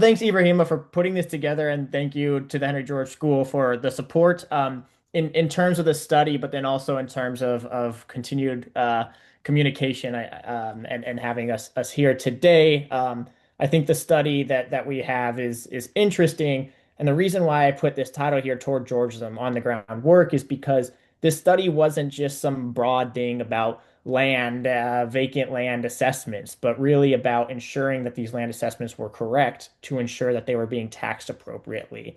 Thanks, Ibrahima, for putting this together, and thank you to the Henry George School for the support in terms of the study, but then also in terms of continued communication and having us here today. I think the study that we have is interesting, and the reason why I put this title here, toward Georgism on the ground work, is because this study wasn't just some broad thing about land, vacant land assessments, but really about ensuring that these land assessments were correct to ensure that they were being taxed appropriately,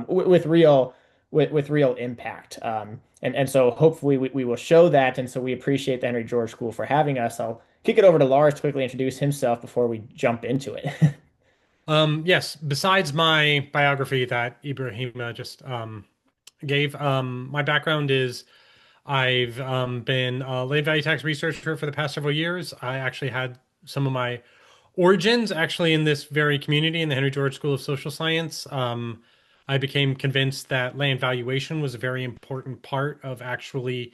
with real impact. And so hopefully we will show that. And so we appreciate the Henry George School for having us. I'll kick it over to Lars to quickly introduce himself before we jump into it. Yes, besides my biography that Ibrahima just gave, my background is I've been a land value tax researcher for the past several years. I actually had some of my origins actually in this very community in the Henry George School of Social Science. I became convinced that land valuation was a very important part of actually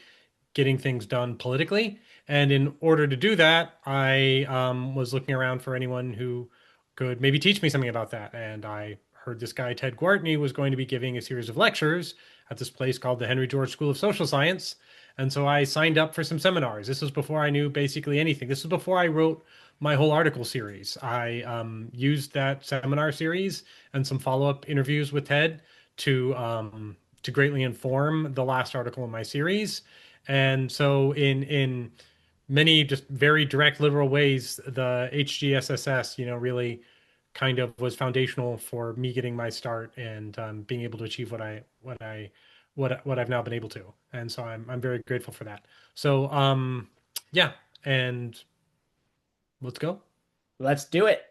getting things done politically. And in order to do that, I was looking around for anyone who could maybe teach me something about that. And I heard this guy, Ted Gwartney, was going to be giving a series of lectures at this place called the Henry George School of Social Science. And so I signed up for some seminars. This was before I knew basically anything. This was before I wrote my whole article series. I used that seminar series and some follow-up interviews with Ted to greatly inform the last article in my series. And so in many just very direct literal ways, the HGSSS, really kind of was foundational for me getting my start and being able to achieve what I've now been able to. And so I'm very grateful for that. So yeah, and let's go. Let's do it.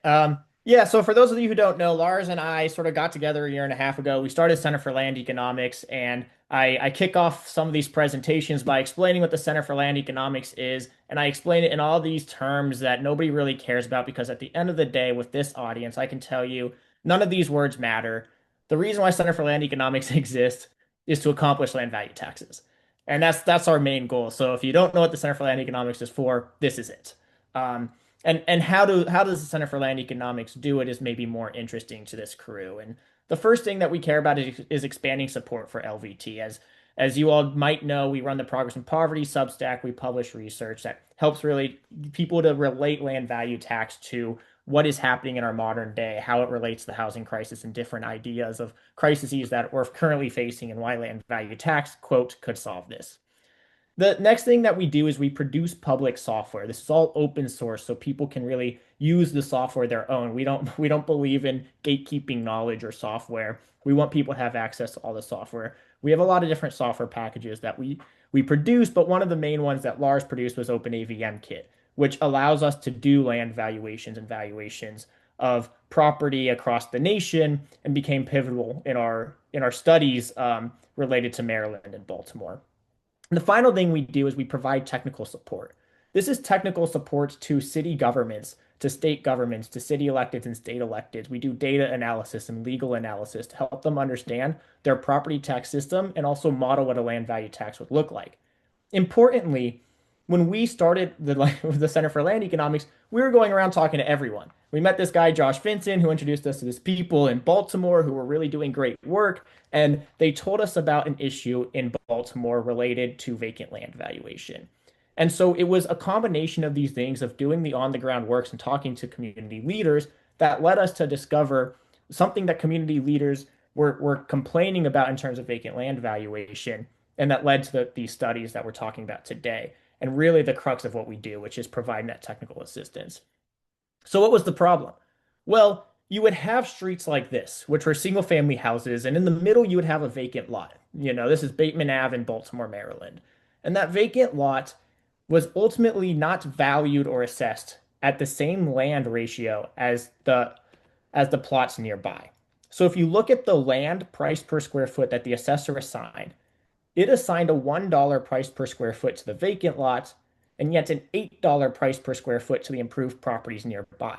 Yeah, so for those of you who don't know, Lars and I sort of got together a year and a half ago. We started Center for Land Economics, and I kick off some of these presentations by explaining what the Center for Land Economics is, and I explain it in all these terms that nobody really cares about because at the end of the day, with this audience, I can tell you none of these words matter. The reason why Center for Land Economics exists is to accomplish land value taxes. And that's our main goal. So if you don't know what the Center for Land Economics is for, this is it. And how does the Center for Land Economics do it is maybe more interesting to this crew. And the first thing that we care about is expanding support for LVT. As you all might know, we run the Progress and Poverty Substack. We publish research that helps really people to relate land value tax to what is happening in our modern day, how it relates to the housing crisis, and different ideas of crises that we're currently facing and why land value tax, quote, could solve this. The next thing that we do is we produce public software. This is all open source, so people can really use the software their own. We don't believe in gatekeeping knowledge or software. We want people to have access to all the software. We have a lot of different software packages that we produce, but one of the main ones that Lars produced was OpenAVM Kit, which allows us to do land valuations and valuations of property across the nation, and became pivotal in our studies related to Maryland and Baltimore. And the final thing we do is we provide technical support. This is technical support to city governments, to state governments, to city electeds and state electeds. We do data analysis and legal analysis to help them understand their property tax system and also model what a land value tax would look like. Importantly, when we started the Center for Land Economics, we were going around talking to everyone. We met this guy, Josh Vinson, who introduced us to these people in Baltimore who were really doing great work. And they told us about an issue in Baltimore related to vacant land valuation. And so it was a combination of these things of doing the on the ground works and talking to community leaders that led us to discover something that community leaders were complaining about in terms of vacant land valuation. And that led to these studies that we're talking about today. And really the crux of what we do, which is providing that technical assistance. So what was the problem? Well, you would have streets like this, which were single family houses, and in the middle you would have a vacant lot. This is Bateman Ave in Baltimore, Maryland. And that vacant lot was ultimately not valued or assessed at the same land ratio as the plots nearby. So if you look at the land price per square foot that the assessor assigned, it assigned a $1 price per square foot to the vacant lots, and yet an $8 price per square foot to the improved properties nearby.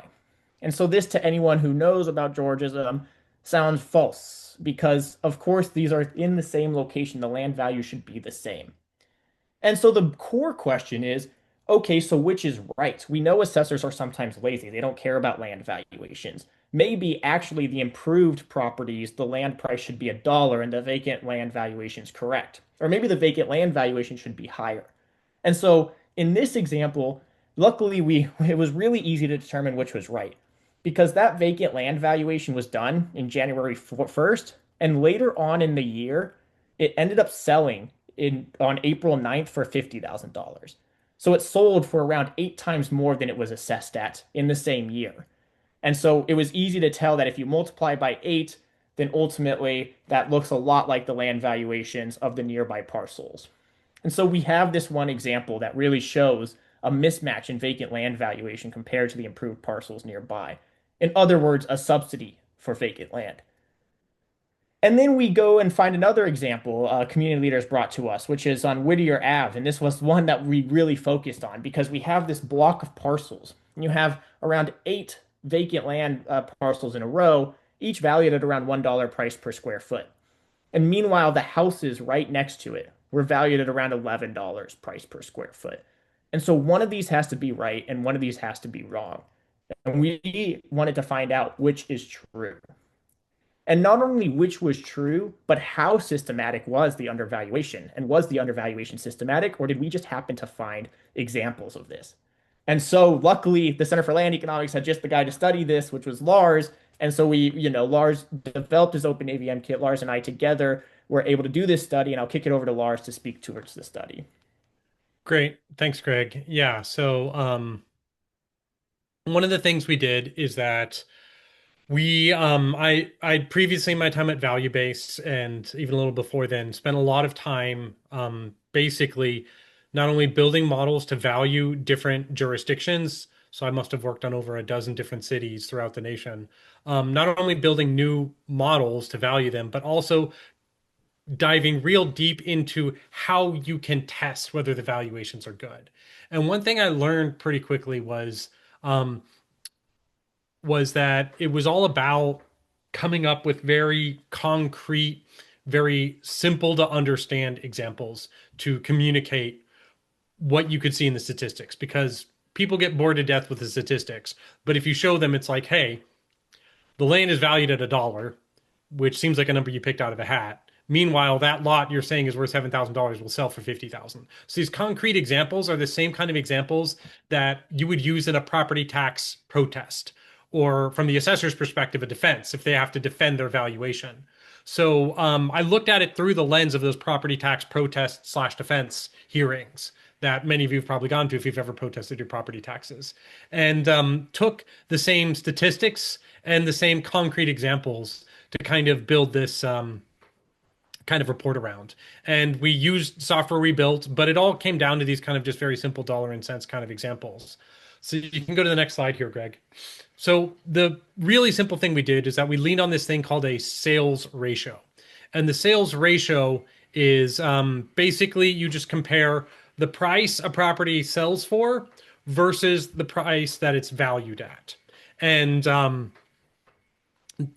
And so this, to anyone who knows about Georgism, sounds false because, of course, these are in the same location. The land value should be the same. And so the core question is, Okay, so which is right? We know assessors are sometimes lazy. They don't care about land valuations. Maybe actually the improved properties, the land price should be $1 and the vacant land valuation is correct. Or maybe the vacant land valuation should be higher. And so in this example, luckily we it was really easy to determine which was right because that vacant land valuation was done in January 1st, and later on in the year it ended up selling in on April 9th for $50,000. So it sold for around 8 times more than it was assessed at in the same year. And so it was easy to tell that if you multiply by 8, then ultimately that looks a lot like the land valuations of the nearby parcels. And so we have this one example that really shows a mismatch in vacant land valuation compared to the improved parcels nearby. In other words, a subsidy for vacant land. And then we go and find another example community leaders brought to us, which is on Whittier Ave. And this was one that we really focused on because we have this block of parcels. You have around 8 vacant land parcels in a row, each valued at around $1 price per square foot. And meanwhile, the houses right next to it were valued at around $11 price per square foot. And so one of these has to be right and one of these has to be wrong. And we wanted to find out which is true. And not only which was true, but how systematic was the undervaluation? And was the undervaluation systematic, or did we just happen to find examples of this? And so luckily, the Center for Land Economics had just the guy to study this, which was Lars. And so Lars developed his Open AVM kit. Lars and I together were able to do this study, and I'll kick it over to Lars to speak towards the study. Great. Thanks, Greg. Yeah. So, one of the things we did is that I previously in my time at Value Base and even a little before then spent a lot of time basically not only building models to value different jurisdictions. So I must have worked on over a dozen different cities throughout the nation. Not only building new models to value them, but also diving real deep into how you can test whether the valuations are good. And one thing I learned pretty quickly um, was that it was all about coming up with very concrete, very simple to understand examples to communicate what you could see in the statistics because people get bored to death with the statistics. But if you show them, it's like, hey, the land is valued at $1, which seems like a number you picked out of a hat. Meanwhile, that lot you're saying is worth $7,000 will sell for 50,000. So these concrete examples are the same kind of examples that you would use in a property tax protest or from the assessor's perspective, a defense if they have to defend their valuation. So I looked at it through the lens of those property tax protest slash defense hearings that many of you have probably gone to if you've ever protested your property taxes, and took the same statistics and the same concrete examples to kind of build this kind of report around. And we used software we built, but it all came down to these kind of just very simple dollar and cents kind of examples. So you can go to the next slide here, Greg. So the really simple thing we did is that we leaned on this thing called a sales ratio. And the sales ratio is basically you just compare the price a property sells for versus the price that it's valued at. And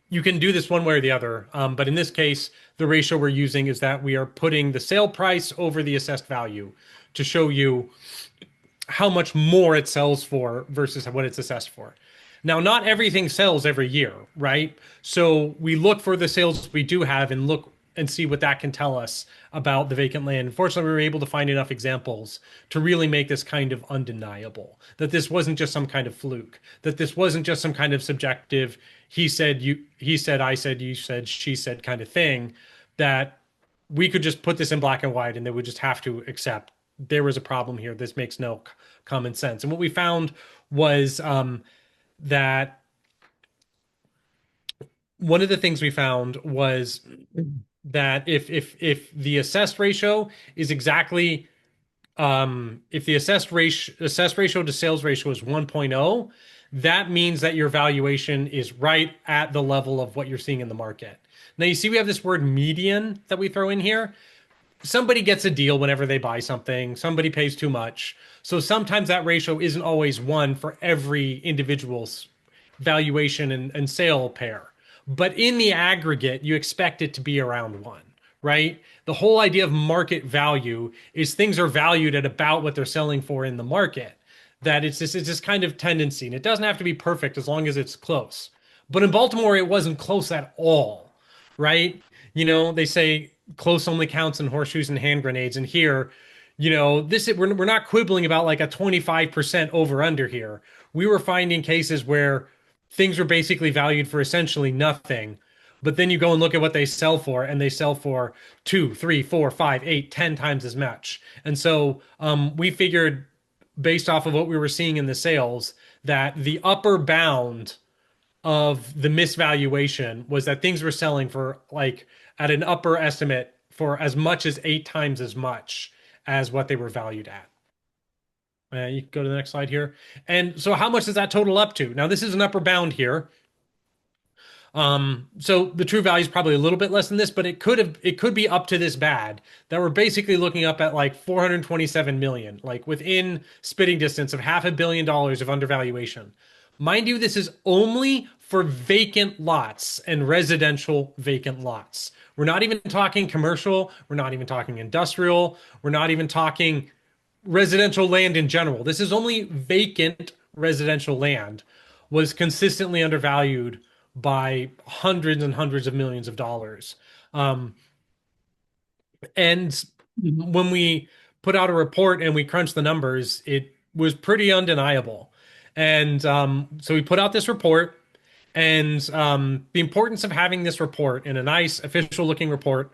you can do this one way or the other. But in this case, the ratio we're using is that we are putting the sale price over the assessed value to show you how much more it sells for versus what it's assessed for. Now, not everything sells every year, right? So we look for the sales we do have and look and see what that can tell us about the vacant land. Unfortunately, we were able to find enough examples to really make this kind of undeniable, that this wasn't just some kind of fluke, that this wasn't just some kind of subjective, he said, I said, you said, she said kind of thing, that we could just put this in black and white and they would just have to accept there was a problem here. This makes no common sense. And what we found was that one of the things we found was that if the assessed ratio is exactly if the assessed ratio to sales ratio is 1.0, that means that your valuation is right at the level of what you're seeing in the market. Now you see we have this word median that we throw in here. Somebody gets a deal whenever they buy something, somebody pays too much. So sometimes that ratio isn't always one for every individual's valuation and sale pair. But in the aggregate, you expect it to be around one, right? The whole idea of market value is things are valued at about what they're selling for in the market. That it's this kind of tendency, and it doesn't have to be perfect as long as it's close. But in Baltimore, it wasn't close at all, right? They say close only counts in horseshoes and hand grenades, and here, we're not quibbling about like a 25% over under here. We were finding cases where things were basically valued for essentially nothing, but then you go and look at what they sell for, and they sell for two, three, four, five, eight, 10 times as much. And so we figured, based off of what we were seeing in the sales, that the upper bound of the misvaluation was that things were selling for like at an upper estimate for as much as 8 times as much as what they were valued at. You can go to the next slide here. And so how much does that total up to? Now, this is an upper bound here. So the true value is probably a little bit less than this, but it could be up to this bad that we're basically looking up at like 427 million, like within spitting distance of $500 million of undervaluation. Mind you, this is only for vacant lots and residential vacant lots. We're not even talking commercial, we're not even talking industrial, we're not even talking residential land in general. This is only vacant residential land was consistently undervalued by hundreds and hundreds of millions of dollars. And when we put out a report and we crunched the numbers, it was pretty undeniable. And so we put out this report, and the importance of having this report in a nice official looking report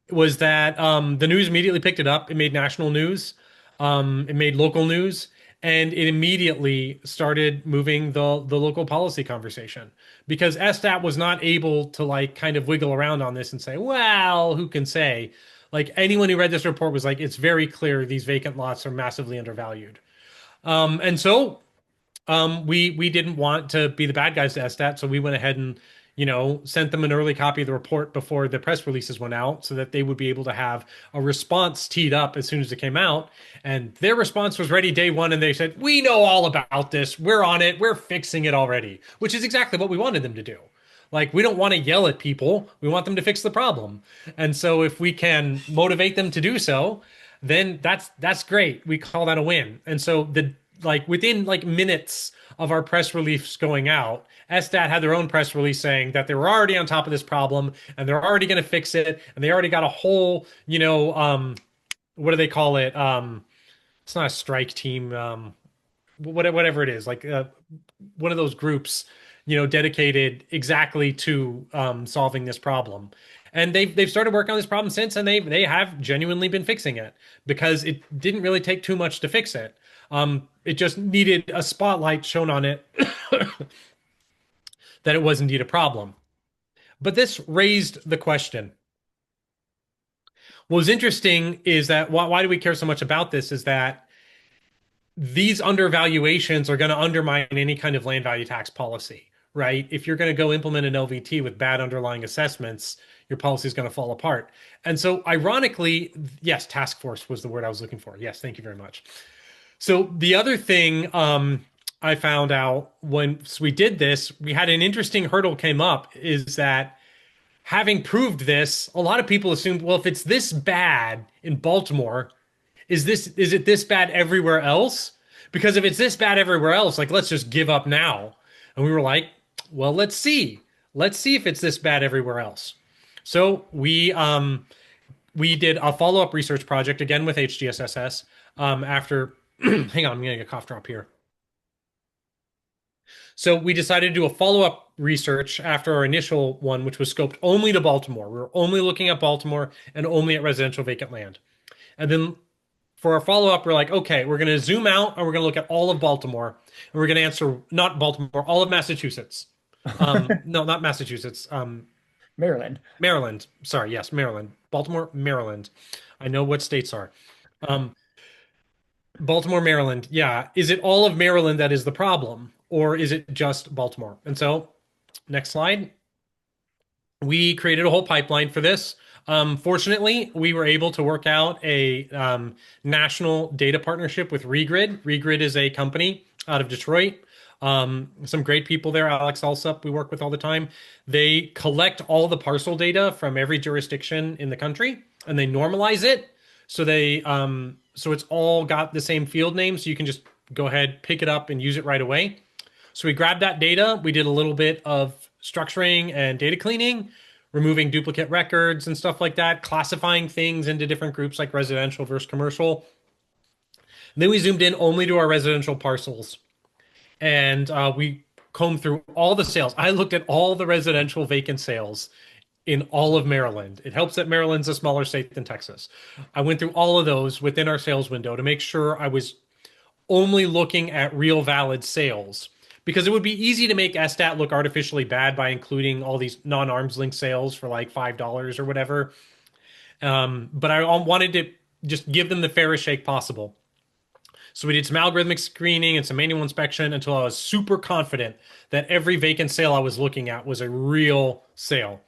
was that the news immediately picked it up. It made national news, it made local news, and it immediately started moving the local policy conversation because SStat was not able to like kind of wiggle around on this and say, well, who can say? Like anyone who read this report was like, it's very clear these vacant lots are massively undervalued. And so we didn't want to be the bad guys to SStat, so we went ahead and sent them an early copy of the report before the press releases went out, so that they would be able to have a response teed up as soon as it came out. And their response was ready day one, and they said, "We know all about this. We're on it. We're fixing it already," which is exactly what we wanted them to do. Like, we don't want to yell at people. We want them to fix the problem. And so if we can motivate them to do so, then that's great. We call that a win. And so within like minutes of our press release going out, SStat had their own press release saying that they were already on top of this problem and they're already going to fix it, and they already got a whole, what do they call it? It's not a strike team, whatever it is, like one of those groups, dedicated exactly to solving this problem. And they've started working on this problem since, and they have genuinely been fixing it because it didn't really take too much to fix it. It just needed a spotlight shown on it that it was indeed a problem. But this raised the question. What was interesting is that why do we care so much about this is that these undervaluations are going to undermine any kind of land value tax policy, right? If you're going to go implement an LVT with bad underlying assessments, your policy is going to fall apart. And so, ironically, yes, task force was the word I was looking for. Yes, thank you very much. So the other thing I found out once we did this, we had an interesting hurdle came up is that having proved this, a lot of people assumed, well, if it's this bad in Baltimore, is it this bad everywhere else? Because if it's this bad everywhere else, like let's just give up now. And we were like, well, let's see. Let's see if it's this bad everywhere else. So we did a follow-up research project again with HGSSS after hang on, I'm getting a cough drop here. So we decided to do a follow-up research after our initial one, which was scoped only to Baltimore. We were only looking at Baltimore and only at residential vacant land. And then for our follow-up, we're like, okay, we're going to zoom out and we're going to look at all of Baltimore. And we're going to answer, not Baltimore, all of Massachusetts. No, not Massachusetts. Maryland. Maryland. Sorry, yes, Maryland. Baltimore, Maryland. I know what states are. Um, Baltimore, Maryland. Yeah. Is it all of Maryland that is the problem, or is it just Baltimore? And so, next slide. We created a whole pipeline for this. Fortunately, we were able to work out a national data partnership with Regrid. Regrid is a company out of Detroit. Some great people there, Alex Alsup, we work with all the time. They collect all the parcel data from every jurisdiction in the country and they normalize it. So it's all got the same field name. So you can just go ahead, pick it up and use it right away. So we grabbed that data. We did a little bit of structuring and data cleaning, removing duplicate records and stuff like that, classifying things into different groups like residential versus commercial. And then we zoomed in only to our residential parcels and we combed through all the sales. I looked at all the residential vacant sales in all of Maryland. It helps that Maryland's a smaller state than Texas. I went through all of those within our sales window to make sure I was only looking at real valid sales because it would be easy to make SStat look artificially bad by including all these non-arm's length sales for like $5 or whatever. But I wanted to just give them the fairest shake possible. So we did some algorithmic screening and some manual inspection until I was super confident that every vacant sale I was looking at was a real sale.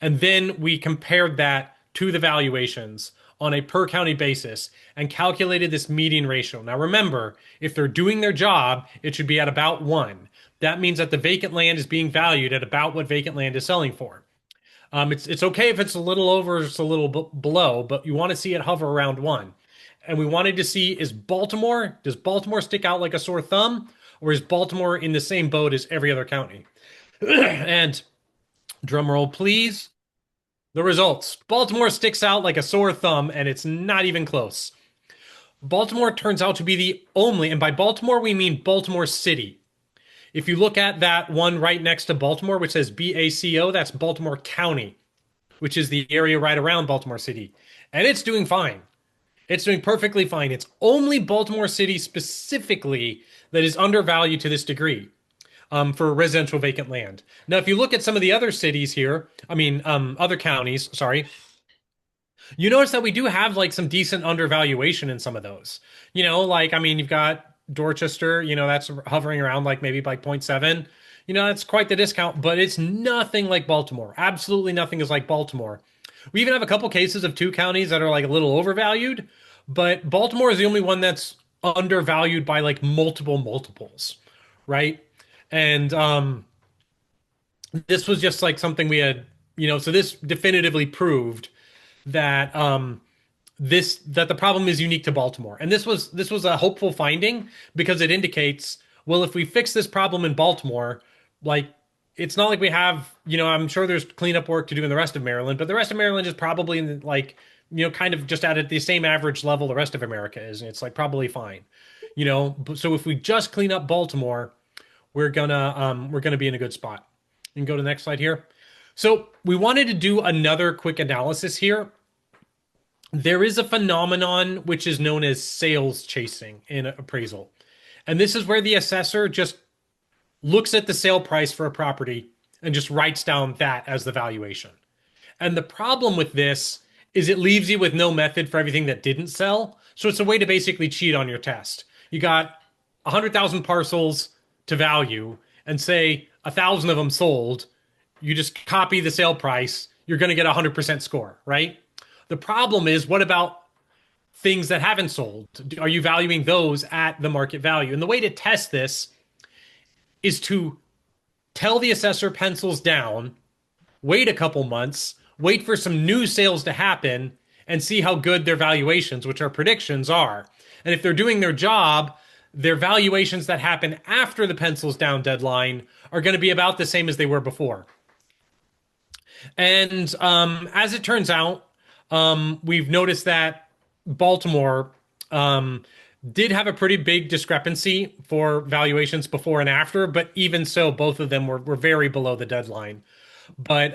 And then we compared that to the valuations on a per county basis and calculated this median ratio. Now remember, if they're doing their job, it should be at about 1. That means that the vacant land is being valued at about what vacant land is selling for. It's okay if it's a little over, or it's a little below, but you want to see it hover around 1. And we wanted to see, does Baltimore stick out like a sore thumb, or is Baltimore in the same boat as every other county? And drum roll, please. The results. Baltimore sticks out like a sore thumb, and it's not even close. Baltimore turns out to be the only, and by Baltimore, we mean Baltimore City. If you look at that one right next to Baltimore, which says BACO, that's Baltimore County, which is the area right around Baltimore City. And it's doing fine. It's doing perfectly fine. It's only Baltimore City specifically that is undervalued to this degree for residential vacant land. Now, if you look at some of the other cities here, other counties, sorry, you notice that we do have like some decent undervaluation in some of those. You've got Dorchester, that's hovering around like maybe like 0.7. That's quite the discount, but it's nothing like Baltimore. Absolutely nothing is like Baltimore. We even have a couple cases of 2 counties that are like a little overvalued, but Baltimore is the only one that's undervalued by like multiple multiples, right? And this was just like something we had, so this definitively proved that that the problem is unique to Baltimore. And this was a hopeful finding because it indicates, well, if we fix this problem in Baltimore, like it's not like we have, I'm sure there's cleanup work to do in the rest of Maryland, but the rest of Maryland is probably in like, kind of just at the same average level the rest of America is. And it's like probably fine, So if we just clean up Baltimore, we're gonna be in a good spot. You can go to the next slide here. So we wanted to do another quick analysis here. There is a phenomenon which is known as sales chasing in appraisal. And this is where the assessor just looks at the sale price for a property and just writes down that as the valuation. And the problem with this is it leaves you with no method for everything that didn't sell. So it's a way to basically cheat on your test. You got 100,000 parcels to value and say 1,000 of them sold. You just copy the sale price. You're going to get a 100% score, right? The problem is, what about things that haven't sold? Are you valuing those at the market value? And the way to test this is to tell the assessor pencils down, wait a couple months, wait for some new sales to happen, and see how good their valuations, which are predictions, are. And if they're doing their job, their valuations that happen after the pencils down deadline are going to be about the same as they were before. And as it turns out, we've noticed that Baltimore did have a pretty big discrepancy for valuations before and after, but even so, both of them were very below the deadline. But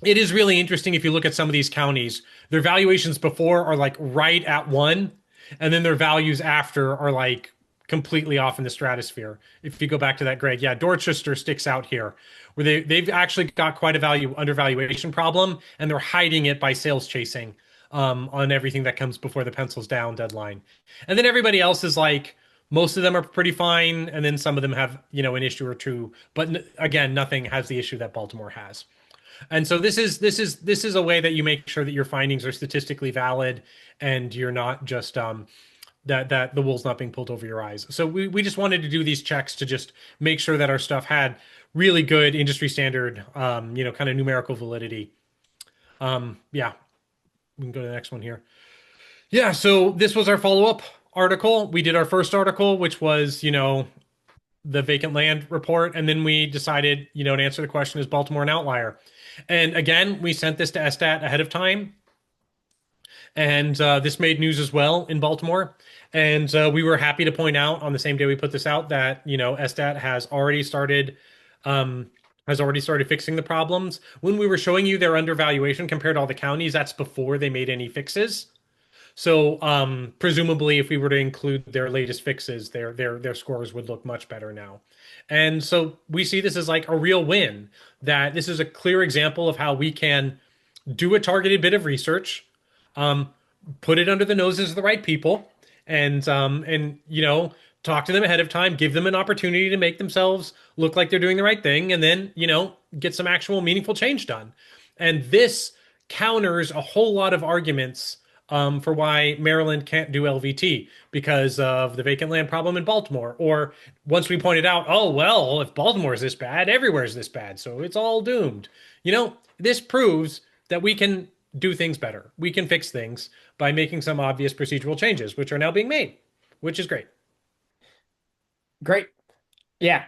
it is really interesting if you look at some of these counties, their valuations before are like right at 1, and then their values after are like completely off in the stratosphere. If you go back to that, Greg, yeah, Dorchester sticks out here, where they've actually got quite a undervaluation problem, and they're hiding it by sales chasing on everything that comes before the pencils down deadline. And then everybody else is like, most of them are pretty fine, and then some of them have, an issue or two. But again, nothing has the issue that Baltimore has. And so this is a way that you make sure that your findings are statistically valid and you're not just that the wool's not being pulled over your eyes. So we just wanted to do these checks to just make sure that our stuff had really good industry standard, kind of numerical validity. Yeah, we can go to the next one here. Yeah, so this was our follow-up article. We did our first article, which was, the vacant land report, and then we decided, to answer the question, is Baltimore an outlier? And again, we sent this to SStat ahead of time, and this made news as well in Baltimore. And we were happy to point out on the same day we put this out that SStat has already started fixing the problems. When we were showing you their undervaluation compared to all the counties, that's before they made any fixes. So presumably, if we were to include their latest fixes, their scores would look much better now. And so we see this as like a real win. That this is a clear example of how we can do a targeted bit of research, um, put it under the noses of the right people, and talk to them ahead of time, give them an opportunity to make themselves look like they're doing the right thing, and then get some actual meaningful change done. And this counters a whole lot of arguments for why Maryland can't do LVT because of the vacant land problem in Baltimore. Or once we pointed out, oh, well, if Baltimore is this bad, everywhere is this bad, so it's all doomed. This proves that we can do things better. We can fix things by making some obvious procedural changes, which are now being made, which is great. Great. Yeah,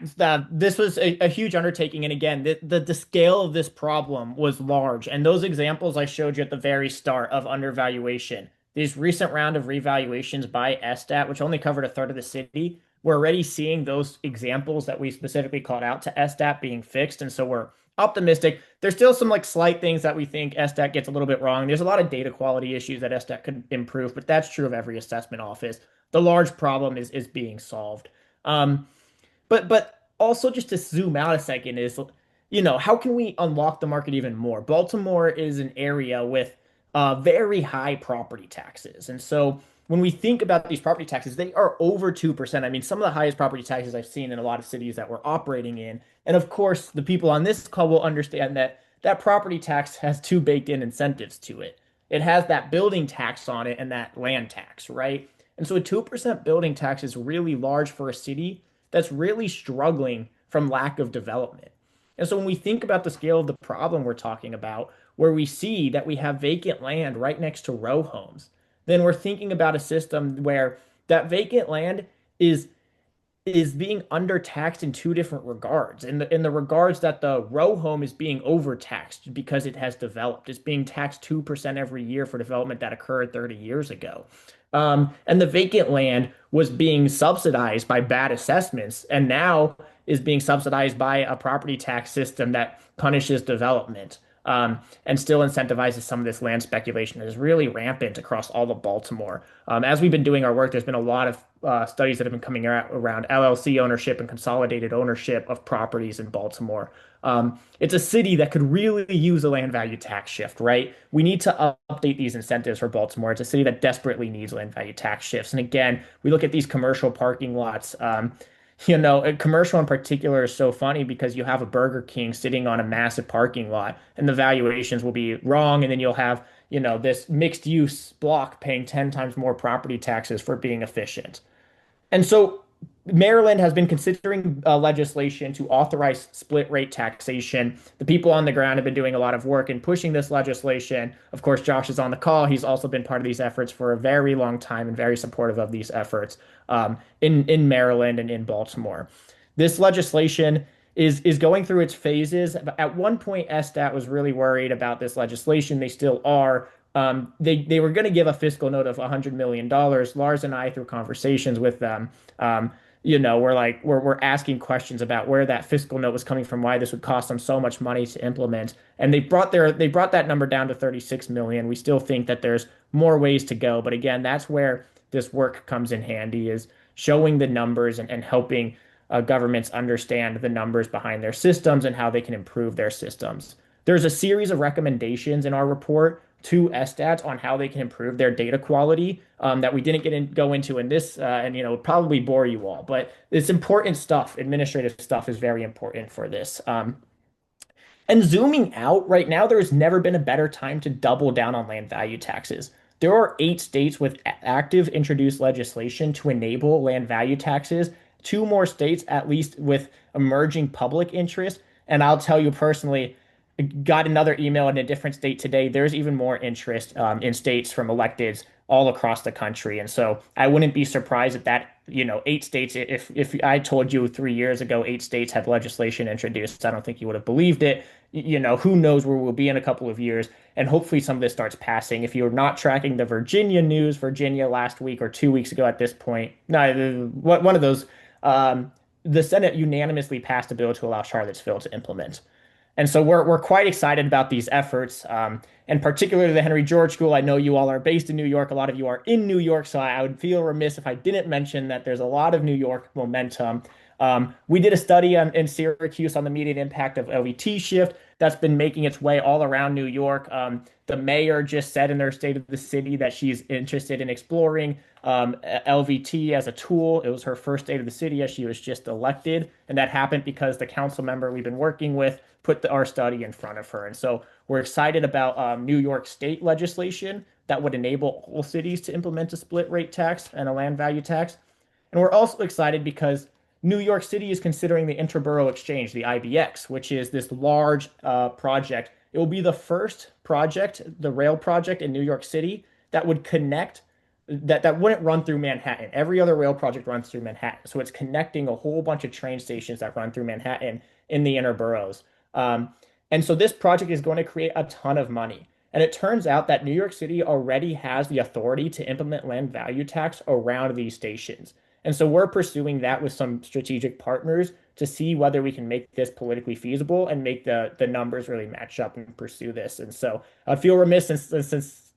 this was a huge undertaking. And again, the scale of this problem was large. And those examples I showed you at the very start of undervaluation, these recent round of revaluations by SStat, which only covered a third of the city, we're already seeing those examples that we specifically called out to SStat being fixed. And so we're optimistic. There's still some like slight things that we think SStat gets a little bit wrong. There's a lot of data quality issues that SStat could improve, but that's true of every assessment office. The large problem is being solved. But also just to zoom out a second is, how can we unlock the market even more? Baltimore is an area with very high property taxes. And so when we think about these property taxes, they are over 2%. I mean, some of the highest property taxes I've seen in a lot of cities that we're operating in. And of course, the people on this call will understand that that property tax has two baked in incentives to it. It has that building tax on it and that land tax, right? And so a 2% building tax is really large for a city that's really struggling from lack of development. And so when we think about the scale of the problem we're talking about, where we see that we have vacant land right next to row homes, then we're thinking about a system where that vacant land is is being undertaxed in two different regards. In the regards that the row home is being overtaxed because it has developed. It's being taxed 2% every year for development that occurred 30 years ago. And the vacant land was being subsidized by bad assessments and now is being subsidized by a property tax system that punishes development. And still incentivizes some of this land speculation that is really rampant across all of Baltimore. As we've been doing our work, there's been a lot of studies that have been coming out around LLC ownership and consolidated ownership of properties in Baltimore. It's a city that could really use a land value tax shift, right? We need to update these incentives for Baltimore. It's a city that desperately needs land value tax shifts. And again, we look at these commercial parking lots. A commercial in particular is so funny because you have a Burger King sitting on a massive parking lot and the valuations will be wrong. And then you'll have, this mixed use block paying 10 times more property taxes for being efficient. And so Maryland has been considering legislation to authorize split rate taxation. The people on the ground have been doing a lot of work in pushing this legislation. Of course, Josh is on the call. He's also been part of these efforts for a very long time and very supportive of these efforts in Maryland and in Baltimore. This legislation is going through its phases. At one point, SStat was really worried about this legislation. They still are. They were going to give a fiscal note of $100 million. Lars and I, through conversations with them, we're asking questions about where that fiscal note was coming from, why this would cost them so much money to implement, and they brought that number down to 36 million. We still think that there's more ways to go, but again, that's where this work comes in handy, is showing the numbers and helping governments understand the numbers behind their systems and how they can improve their systems. There's a series of recommendations in our report to SStats on how they can improve their data quality that we didn't go into in this, and probably bore you all, but it's important stuff. Administrative stuff is very important for this. And zooming out, right now, there's never been a better time to double down on land value taxes. There are 8 states with active introduced legislation to enable land value taxes, 2 more states at least with emerging public interest. And I'll tell you personally, got another email in a different state today. There's even more interest in states from electeds all across the country. And so I wouldn't be surprised if that, 8 states, if I told you 3 years ago 8 states had legislation introduced, I don't think you would have believed it. Who knows where we'll be in a couple of years. And hopefully some of this starts passing. If you're not tracking the Virginia news, Virginia last week or 2 weeks ago at this point, no, one of those, the Senate unanimously passed a bill to allow Charlottesville to implement. And so we're quite excited about these efforts, and particularly the Henry George School. I know you all are based in New York. A lot of you are in New York, so I would feel remiss if I didn't mention that there's a lot of New York momentum. We did a study in Syracuse on the median impact of LVT shift that's been making its way all around New York. The mayor just said in their state of the city that she's interested in exploring LVT as a tool. It was her first state of the city as she was just elected, and that happened because the council member we've been working with put our study in front of her. And so we're excited about New York State legislation that would enable all cities to implement a split rate tax and a land value tax. And we're also excited because New York City is considering the Interborough Exchange, the IBX, which is this large project. It will be the first project, the rail project in New York City that would connect that wouldn't run through Manhattan. Every other rail project runs through Manhattan. So it's connecting a whole bunch of train stations that run through Manhattan in the inner boroughs. Um, and so this project is going to create a ton of money. And it turns out that New York City already has the authority to implement land value tax around these stations. And so we're pursuing that with some strategic partners to see whether we can make this politically feasible and make the numbers really match up and pursue this. And so I feel remiss since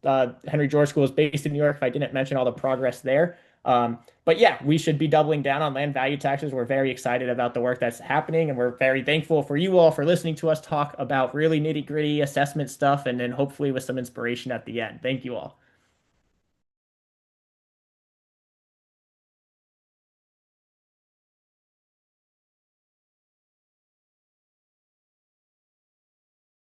Henry George School is based in New York if I didn't mention all the progress there. But yeah, we should be doubling down on land value taxes. We're very excited about the work that's happening, and we're very thankful for you all for listening to us talk about really nitty-gritty assessment stuff, and then hopefully with some inspiration at the end. Thank you all.